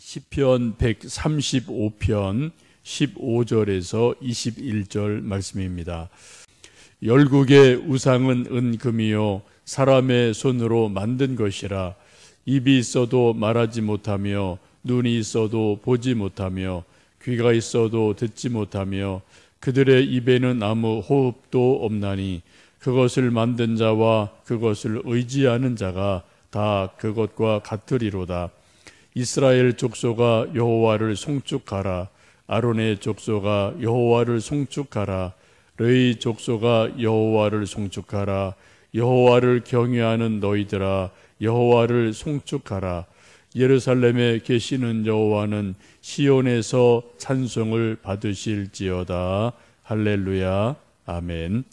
시편 135편 15절에서 21절 말씀입니다. 열국의 우상은 은금이요 사람의 손으로 만든 것이라. 입이 있어도 말하지 못하며 눈이 있어도 보지 못하며 귀가 있어도 듣지 못하며 그들의 입에는 아무 호흡도 없나니 그것을 만든 자와 그것을 의지하는 자가 다 그것과 같으리로다. 이스라엘 족속아 여호와를 송축하라. 아론의 족속아 여호와를 송축하라. 르이 족속아 여호와를 송축하라. 여호와를 경외하는 너희들아 여호와를 송축하라. 예루살렘에 계시는 여호와는 시온에서 찬송을 받으실지어다. 할렐루야. 아멘.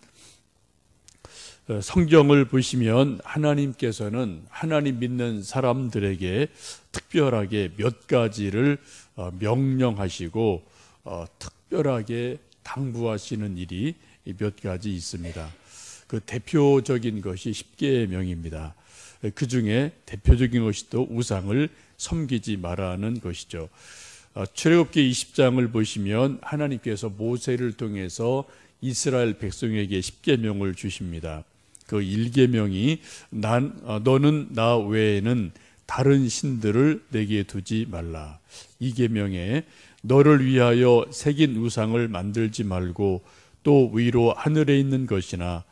성경을 보시면 하나님께서는 하나님 믿는 사람들에게 특별하게 몇 가지를 명령하시고 특별하게 당부하시는 일이 몇 가지 있습니다. 그 대표적인 것이 십계명입니다. 그 중에 대표적인 것이 또 우상을 섬기지 말라는 것이죠. 출애굽기 20장을 보시면 하나님께서 모세를 통해서 이스라엘 백성에게 십계명을 주십니다. 그 1계명이 너는 나 외에는 다른 신들을 내게 두지 말라. 2계명에 너를 위하여 새긴 우상을 만들지 말고 또 위로 하늘에 있는 것이나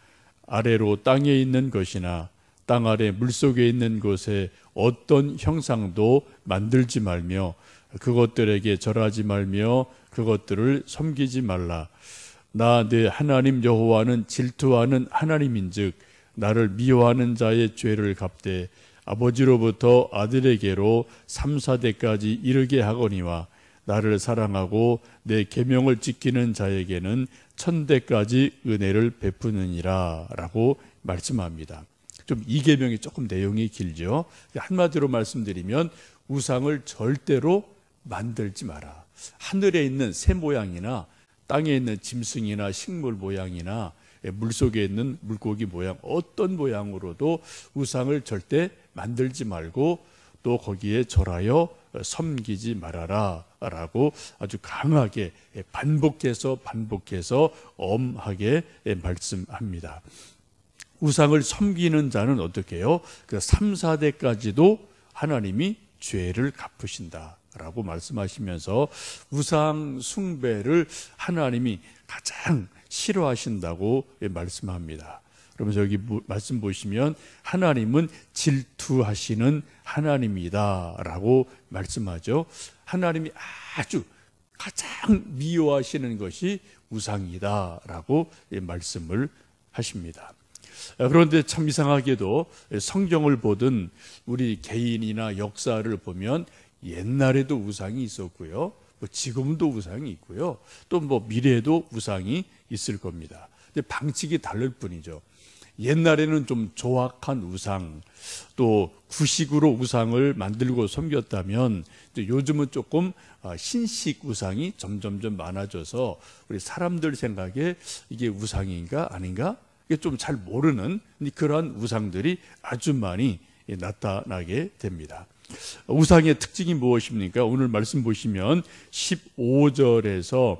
아래로 땅에 있는 것이나 땅 아래 물속에 있는 곳에 어떤 형상도 만들지 말며 그것들에게 절하지 말며 그것들을 섬기지 말라. 나 내 하나님 여호와는 질투하는 하나님인즉 나를 미워하는 자의 죄를 갚되 아버지로부터 아들에게로 3, 4대까지 이르게 하거니와 나를 사랑하고 내 계명을 지키는 자에게는 1000대까지 은혜를 베푸느니라 라고 말씀합니다. 좀 이 계명이 조금 내용이 길죠. 한마디로 말씀드리면 우상을 절대로 만들지 마라. 하늘에 있는 새 모양이나 땅에 있는 짐승이나 식물 모양이나 물속에 있는 물고기 모양 어떤 모양으로도 우상을 절대 만들지 말고 또 거기에 절하여 섬기지 말아라 라고 아주 강하게 반복해서 엄하게 말씀합니다. 우상을 섬기는 자는 어떻게 해요? 그 3, 4대까지도 하나님이 죄를 갚으신다 라고 말씀하시면서 우상 숭배를 하나님이 가장 싫어하신다고 말씀합니다. 그러면서 여기 말씀 보시면 하나님은 질투하시는 하나님이다 라고 말씀하죠. 하나님이 아주 가장 미워하시는 것이 우상이다 라고 말씀을 하십니다. 그런데 참 이상하게도 성경을 보든 우리 개인이나 역사를 보면 옛날에도 우상이 있었고요. 지금도 우상이 있고요. 또 미래에도 우상이 있을 겁니다. 근데 방식이 다를 뿐이죠. 옛날에는 좀 조악한 우상, 또 구식으로 우상을 만들고 섬겼다면 요즘은 조금 신식 우상이 점점점 많아져서 우리 사람들 생각에 이게 우상인가 아닌가? 이게 좀 잘 모르는 그러한 우상들이 아주 많이 나타나게 됩니다. 우상의 특징이 무엇입니까? 오늘 말씀 보시면 15절에서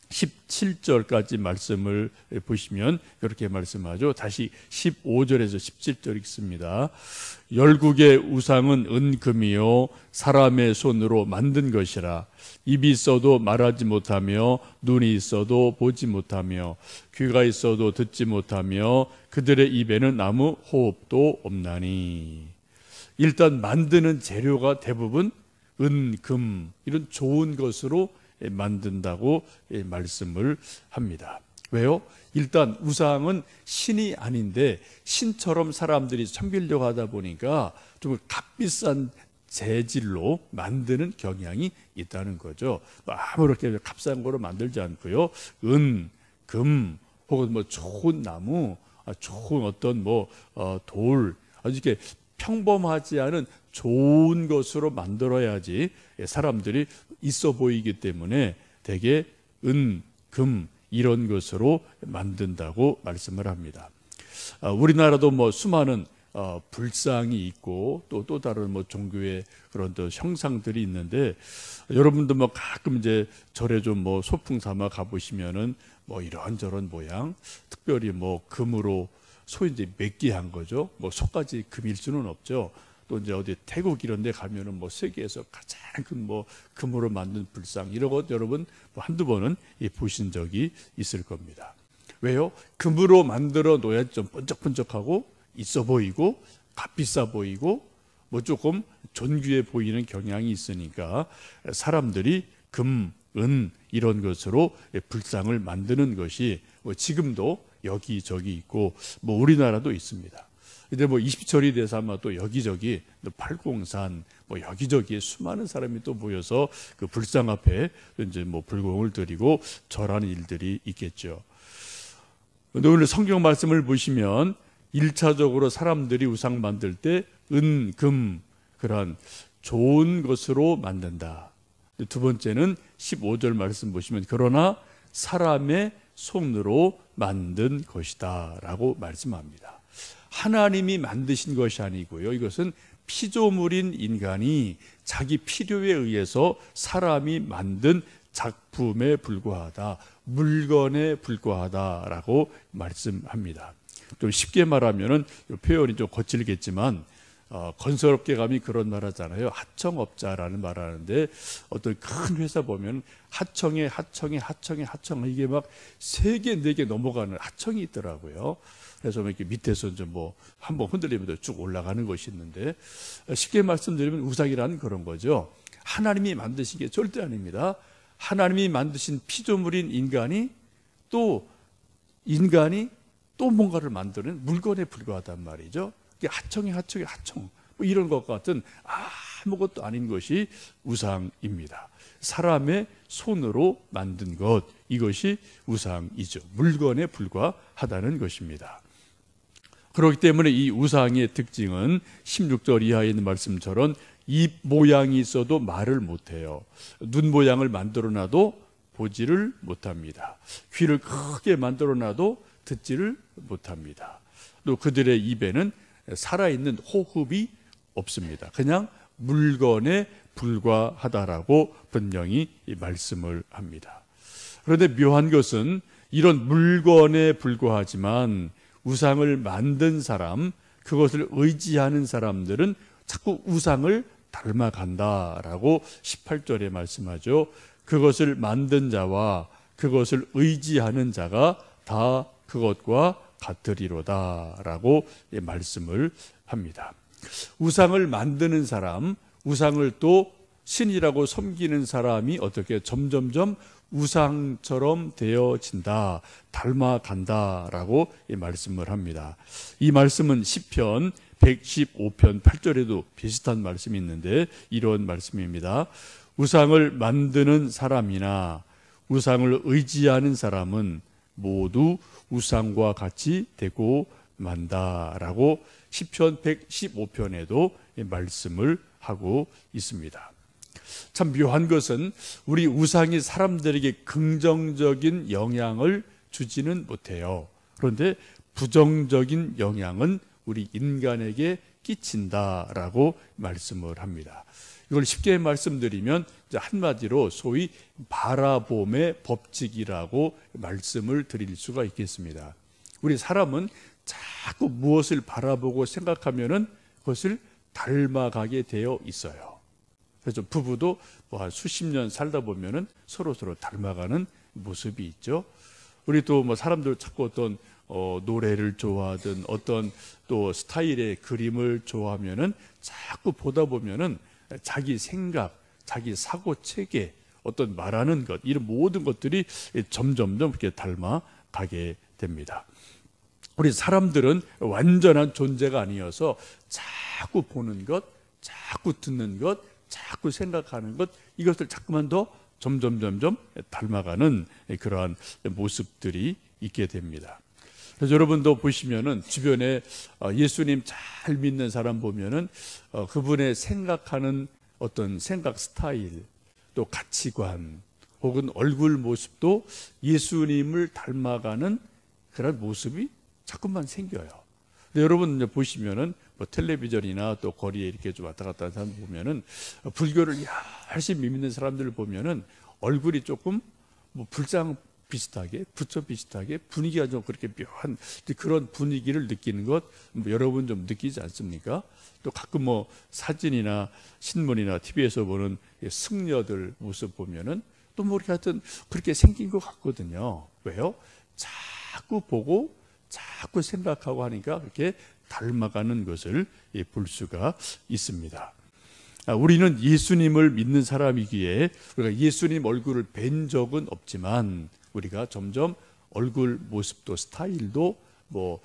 17절까지 말씀을 보시면 이렇게 말씀하죠. 다시 15절에서 17절 읽습니다. 열국의 우상은 은금이요 사람의 손으로 만든 것이라. 입이 있어도 말하지 못하며 눈이 있어도 보지 못하며 귀가 있어도 듣지 못하며 그들의 입에는 아무 호흡도 없나니. 일단 만드는 재료가 대부분 은, 금 이런 좋은 것으로 만든다고 말씀을 합니다. 왜요? 일단 우상은 신이 아닌데 신처럼 사람들이 섬기려고 하다 보니까 좀 값비싼 재질로 만드는 경향이 있다는 거죠. 아무렇게 값싼 거로 만들지 않고요. 은, 금 혹은 좋은 나무, 좋은 어떤 돌 아주 이렇게 평범하지 않은 좋은 것으로 만들어야지 사람들이 있어 보이기 때문에 대개 은, 금 이런 것으로 만든다고 말씀을 합니다. 우리나라도 수많은 불상이 있고 또 다른 뭐 종교의 그런 또 형상들이 있는데, 여러분도 뭐 가끔 이제 절에 좀 뭐 소풍 삼아 가보시면은 뭐 이런저런 모양, 특별히 뭐 금으로 소위 이제 몇개한 거죠. 뭐 소까지 금일 수는 없죠. 또 이제 어디 태국 이런 데 가면은 뭐 세계에서 가장 큰 뭐 금으로 만든 불상, 이런 것 여러분 뭐 한두 번은 보신 적이 있을 겁니다. 왜요? 금으로 만들어 놓아야 좀 번쩍번쩍하고 있어 보이고 값비싸 보이고 뭐 조금 존귀해 보이는 경향이 있으니까 사람들이 금, 은 이런 것으로 불상을 만드는 것이 뭐 지금도 여기저기 있고 뭐 우리나라도 있습니다. 근데 뭐 20절이 돼서 아마 또 여기저기 팔공산 뭐 여기저기에 수많은 사람이 또 모여서 그 불상 앞에 이제 뭐 불공을 드리고 절하는 일들이 있겠죠. 오늘 성경 말씀을 보시면 1차적으로 사람들이 우상 만들 때 은, 금 그러한 좋은 것으로 만든다. 두 번째는 15절 말씀 보시면 그러나 사람의 손으로 만든 것이다 라고 말씀합니다. 하나님이 만드신 것이 아니고요, 이것은 피조물인 인간이 자기 필요에 의해서 사람이 만든 작품에 불과하다, 물건에 불과하다라고 말씀합니다. 좀 쉽게 말하면은 표현이 좀 거칠겠지만 건설업계 감이 그런 말 하잖아요. 하청업자라는 말 하는데, 어떤 큰 회사 보면 하청에 이게 막 3개, 4개 넘어가는 하청이 있더라고요. 그래서 이렇게 밑에서 좀 뭐 한번 흔들리면 쭉 올라가는 것이 있는데, 쉽게 말씀드리면 우상이라는 그런 거죠. 하나님이 만드신 게 절대 아닙니다. 하나님이 만드신 피조물인 인간이 또 뭔가를 만드는 물건에 불과하단 말이죠. 하청 뭐 이런 것 같은 아무것도 아닌 것이 우상입니다. 사람의 손으로 만든 것, 이것이 우상이죠. 물건에 불과하다는 것입니다. 그렇기 때문에 이 우상의 특징은 16절 이하에 있는 말씀처럼 입 모양이 있어도 말을 못해요. 눈 모양을 만들어놔도 보지를 못합니다. 귀를 크게 만들어놔도 듣지를 못합니다. 또 그들의 입에는 살아있는 호흡이 없습니다. 그냥 물건에 불과하다라고 분명히 말씀을 합니다. 그런데 묘한 것은 이런 물건에 불과하지만 우상을 만든 사람, 그것을 의지하는 사람들은 자꾸 우상을 닮아간다라고 18절에 말씀하죠. 그것을 만든 자와 그것을 의지하는 자가 다 그것과 같으리로다라고 말씀을 합니다. 우상을 만드는 사람, 우상을 또 신이라고 섬기는 사람이 어떻게 점점점 우상처럼 되어진다, 닮아간다라고 말씀을 합니다. 이 말씀은 시편 115편 8절에도 비슷한 말씀이 있는데 이런 말씀입니다. 우상을 만드는 사람이나 우상을 의지하는 사람은 모두 우상과 같이 되고 만다라고 시편 115편에도 말씀을 하고 있습니다. 참 묘한 것은 우리 우상이 사람들에게 긍정적인 영향을 주지는 못해요. 그런데 부정적인 영향은 우리 인간에게 끼친다라고 말씀을 합니다. 이걸 쉽게 말씀드리면 한마디로 소위 바라봄의 법칙이라고 말씀을 드릴 수가 있겠습니다. 우리 사람은 자꾸 무엇을 바라보고 생각하면은 그것을 닮아가게 되어 있어요. 그래서 부부도 뭐 한 수십 년 살다 보면은 서로 닮아가는 모습이 있죠. 우리 또 뭐 사람들 자꾸 어떤 노래를 좋아하든 어떤 또 스타일의 그림을 좋아하면은 자꾸 보다 보면은 자기 생각, 자기 사고 체계, 어떤 말하는 것, 이런 모든 것들이 점점점 이렇게 닮아가게 됩니다. 우리 사람들은 완전한 존재가 아니어서 자꾸 보는 것, 자꾸 듣는 것, 자꾸 생각하는 것, 이것을 자꾸만 더 점점 닮아가는 그러한 모습들이 있게 됩니다. 그래서 여러분도 보시면은 주변에 예수님 잘 믿는 사람 보면은 그분의 생각하는 어떤 생각 스타일, 또 가치관, 혹은 얼굴 모습도 예수님을 닮아가는 그런 모습이 자꾸만 생겨요. 근데 여러분 이제 보시면은 뭐 텔레비전이나 또 거리에 이렇게 좀 왔다 갔다 하는 사람 보면은 불교를 열심히 믿는 사람들을 보면은 얼굴이 조금 뭐 불상 비슷하게, 부처 비슷하게 분위기가 좀 그렇게 묘한 그런 분위기를 느끼는 것 뭐 여러분 좀 느끼지 않습니까? 또 가끔 뭐 사진이나 신문이나 TV에서 보는 승려들 모습 보면은 또 뭐 이렇게 하여튼 그렇게 생긴 것 같거든요. 왜요? 자꾸 보고 자꾸 생각하고 하니까 그렇게 닮아가는 것을 볼 수가 있습니다. 우리는 예수님을 믿는 사람이기에 우리가 예수님 얼굴을 뵌 적은 없지만 우리가 점점 얼굴 모습도 스타일도 뭐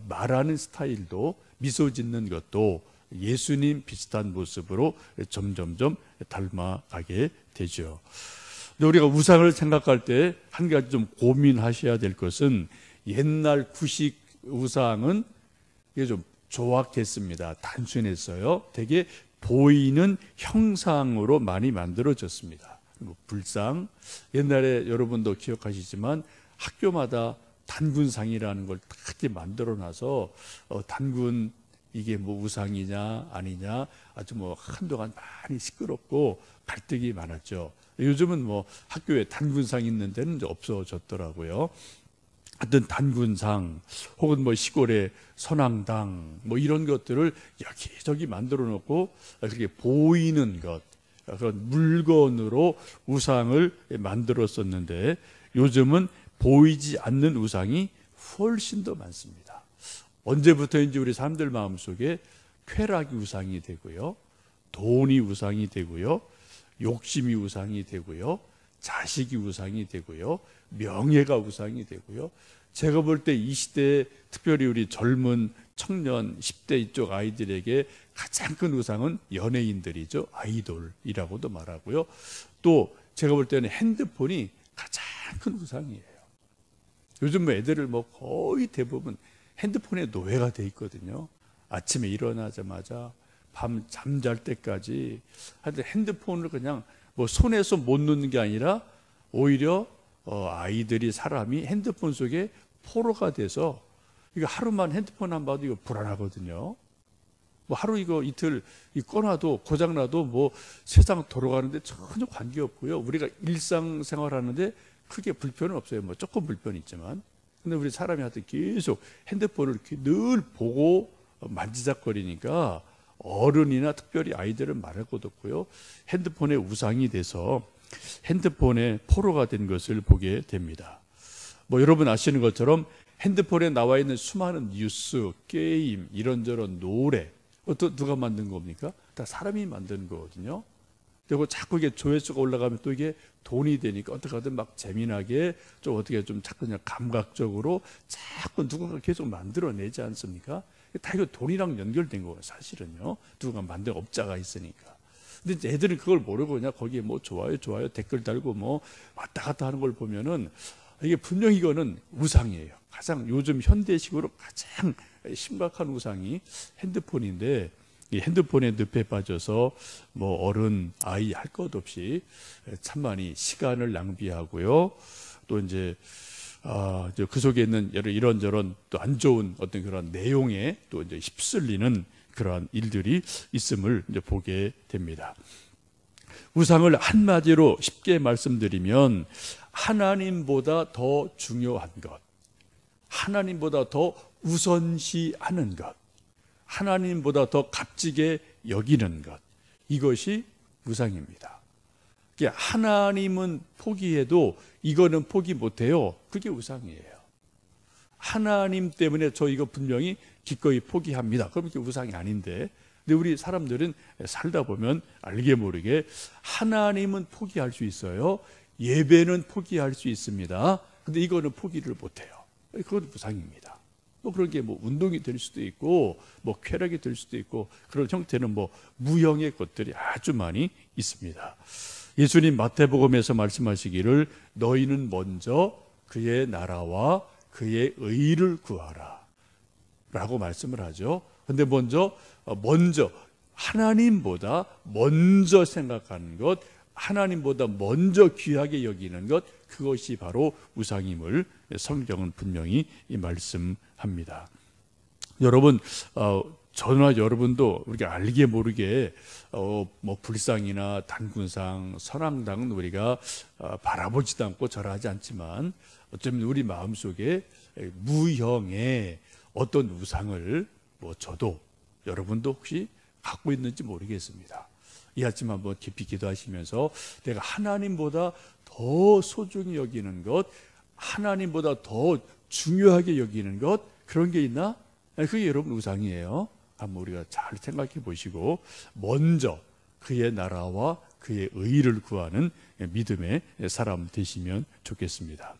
말하는 스타일도 미소 짓는 것도 예수님 비슷한 모습으로 점점점 닮아가게 되죠. 근데 우리가 우상을 생각할 때 한 가지 좀 고민하셔야 될 것은 옛날 구식 우상은 이게 좀 조악했습니다. 단순했어요. 되게 보이는 형상으로 많이 만들어졌습니다. 뭐 불상, 옛날에 여러분도 기억하시지만 학교마다 단군상이라는 걸 딱 만들어놔서 단군 이게 뭐 우상이냐 아니냐 아주 뭐 한동안 많이 시끄럽고 갈등이 많았죠. 요즘은 뭐 학교에 단군상 있는 데는 이제 없어졌더라고요. 하여튼 단군상 혹은 뭐 시골의 선앙당 뭐 이런 것들을 여기저기 만들어 놓고 그렇게 보이는 것 그런 물건으로 우상을 만들었었는데 요즘은 보이지 않는 우상이 훨씬 더 많습니다. 언제부터인지 우리 사람들 마음속에 쾌락이 우상이 되고요, 돈이 우상이 되고요, 욕심이 우상이 되고요, 자식이 우상이 되고요, 명예가 우상이 되고요. 제가 볼 때 이 시대에 특별히 우리 젊은 청년 10대 이쪽 아이들에게 가장 큰 우상은 연예인들이죠. 아이돌이라고도 말하고요. 또 제가 볼 때는 핸드폰이 가장 큰 우상이에요. 요즘 뭐 애들을 뭐 거의 대부분 핸드폰에 노예가 돼 있거든요. 아침에 일어나자마자 밤 잠잘 때까지 하여튼 핸드폰을 그냥 뭐 손에서 못 놓는 게 아니라 오히려 아이들이 사람이 핸드폰 속에 포로가 돼서 이거 하루만 핸드폰 안 봐도 이거 불안하거든요. 뭐 하루 이거 이틀 꺼놔도 고장나도 뭐 세상 돌아가는데 전혀 관계없고요. 우리가 일상생활하는데 크게 불편은 없어요. 뭐 조금 불편이 있지만. 근데 우리 사람이 하여튼 계속 핸드폰을 이렇게 늘 보고 만지작거리니까 어른이나 특별히 아이들은 말할 것도 없고요. 핸드폰의 우상이 돼서 핸드폰의 포로가 된 것을 보게 됩니다. 뭐 여러분 아시는 것처럼 핸드폰에 나와 있는 수많은 뉴스, 게임, 이런저런 노래 누가 만든 겁니까? 다 사람이 만든 거거든요. 그리고 자꾸 이게 조회수가 올라가면 또 이게 돈이 되니까 어떻게든 막 재미나게 좀 어떻게 좀 자꾸 그냥 감각적으로 자꾸 누군가 계속 만들어내지 않습니까? 다 이거 돈이랑 연결된 거예요, 사실은요. 누군가 만든 업자가 있으니까. 근데 이제 애들은 그걸 모르고 그냥 거기에 뭐 좋아요 댓글 달고 뭐 왔다 갔다 하는 걸 보면은 이게 분명히 이거는 우상이에요. 가장 요즘 현대식으로 가장 심각한 우상이 핸드폰인데 이 핸드폰의 늪에 빠져서 뭐 어른 아이 할 것 없이 참 많이 시간을 낭비하고요. 또 이제 그 속에 있는 이런저런 또 안 좋은 어떤 그런 내용에 또 이제 휩쓸리는 그러한 일들이 있음을 이제 보게 됩니다. 우상을 한마디로 쉽게 말씀드리면 하나님보다 더 중요한 것, 하나님보다 더 우선시하는 것, 하나님보다 더 값지게 여기는 것, 이것이 우상입니다. 하나님은 포기해도 이거는 포기 못해요. 그게 우상이에요. 하나님 때문에 저 이거 분명히 기꺼이 포기합니다. 그럼 이게 우상이 아닌데, 근데 우리 사람들은 살다 보면 알게 모르게 하나님은 포기할 수 있어요. 예배는 포기할 수 있습니다. 근데 이거는 포기를 못해요. 그건 우상입니다. 뭐 그런 게 뭐 운동이 될 수도 있고 뭐 쾌락이 될 수도 있고 그런 형태는 뭐 무형의 것들이 아주 많이 있습니다. 예수님 마태복음에서 말씀하시기를 너희는 먼저 그의 나라와 그의 의를 구하라 라고 말씀을 하죠. 근데 먼저 하나님보다 먼저 생각하는 것, 하나님보다 먼저 귀하게 여기는 것, 그것이 바로 우상임을 성경은 분명히 말씀합니다. 여러분, 저나 여러분도 우리가 알게 모르게 뭐 불상이나 단군상, 선앙당은 우리가 바라보지도 않고 절하지 않지만 어쩌면 우리 마음속에 무형의 어떤 우상을 뭐 저도 여러분도 혹시 갖고 있는지 모르겠습니다. 이 아침 한번 깊이 기도하시면서 내가 하나님보다 더 소중히 여기는 것, 하나님보다 더 중요하게 여기는 것, 그런 게 있나? 그게 여러분 우상이에요. 한번 우리가 잘 생각해 보시고 먼저 그의 나라와 그의 의를 구하는 믿음의 사람 되시면 좋겠습니다.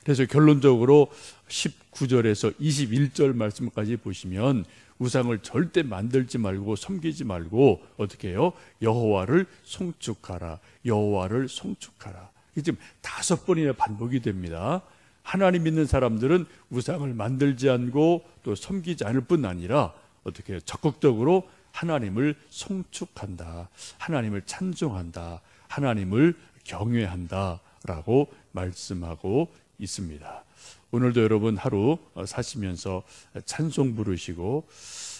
그래서 결론적으로 19절에서 21절 말씀까지 보시면 우상을 절대 만들지 말고 섬기지 말고 어떻게 해요? 여호와를 송축하라. 여호와를 송축하라. 이게 지금 5번이나 반복이 됩니다. 하나님 믿는 사람들은 우상을 만들지 않고 또 섬기지 않을 뿐 아니라 어떻게 해요? 적극적으로 하나님을 송축한다. 하나님을 찬송한다. 하나님을 경외한다. 라고 말씀하고 있습니다. 오늘도 여러분 하루 사시면서 찬송 부르시고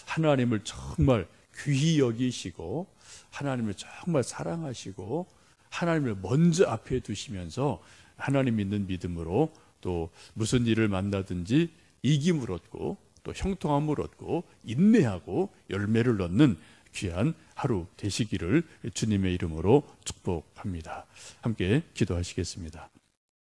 하나님을 정말 귀히 여기시고 하나님을 정말 사랑하시고 하나님을 먼저 앞에 두시면서 하나님 믿는 믿음으로 또 무슨 일을 만나든지 이김을 얻고 또 형통함을 얻고 인내하고 열매를 얻는 귀한 하루 되시기를 주님의 이름으로 축복합니다. 함께 기도하시겠습니다.